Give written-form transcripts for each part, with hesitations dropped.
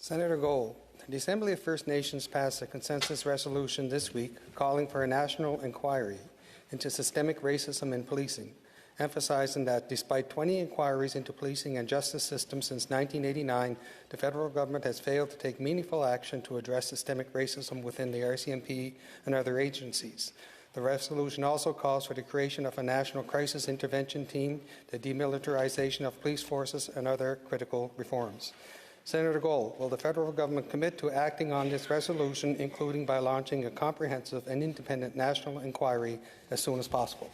Senator Gold, the Assembly of First Nations passed a consensus resolution this week calling for a national inquiry into systemic racism in policing, emphasizing that despite 20 inquiries into policing and justice systems since 1989, the federal government has failed to take meaningful action to address systemic racism within the RCMP and other agencies. The resolution also calls for the creation of a national crisis intervention team, the demilitarization of police forces, and other critical reforms. Senator Gold, will the federal government commit to acting on this resolution, including by launching a comprehensive and independent national inquiry as soon as possible?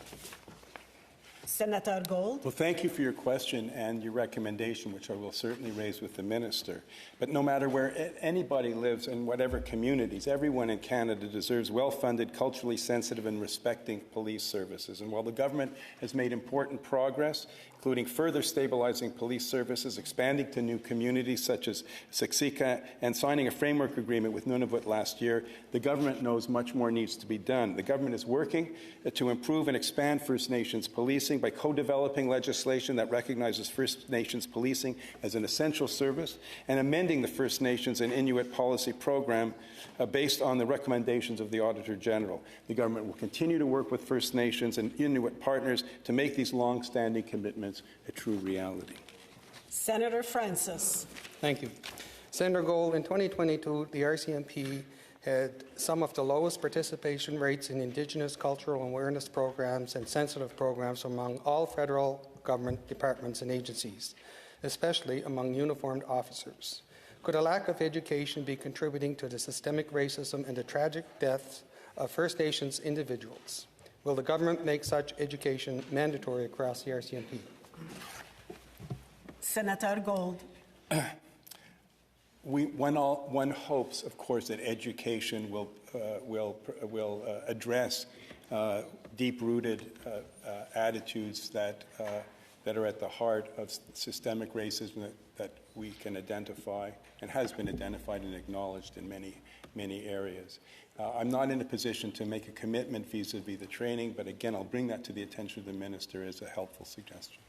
Senator Gold. Well, thank you for your question and your recommendation, which I will certainly raise with the minister. But no matter where anybody lives in whatever communities, everyone in Canada deserves well-funded, culturally sensitive and respecting police services. And while the government has made important progress, including further stabilizing police services, expanding to new communities such as Siksika, and signing a framework agreement with Nunavut last year, the government knows much more needs to be done. The government is working to improve and expand First Nations policing by co-developing legislation that recognizes First Nations policing as an essential service and amending the First Nations and Inuit policy program based on the recommendations of the Auditor General. The government will continue to work with First Nations and Inuit partners to make these long-standing commitments a true reality. Senator Francis. Thank you. Senator Gold, in 2022, the RCMP had some of the lowest participation rates in Indigenous cultural awareness programs and sensitive programs among all federal government departments and agencies, especially among uniformed officers. Could a lack of education be contributing to the systemic racism and the tragic deaths of First Nations individuals? Will the government make such education mandatory across the RCMP? Senator Gold. One hopes, of course, that education will address deep-rooted attitudes that are at the heart of systemic racism that we can identify and has been identified and acknowledged in many areas. I'm not in a position to make a commitment vis-a-vis the training, but again, I'll bring that to the attention of the minister as a helpful suggestion.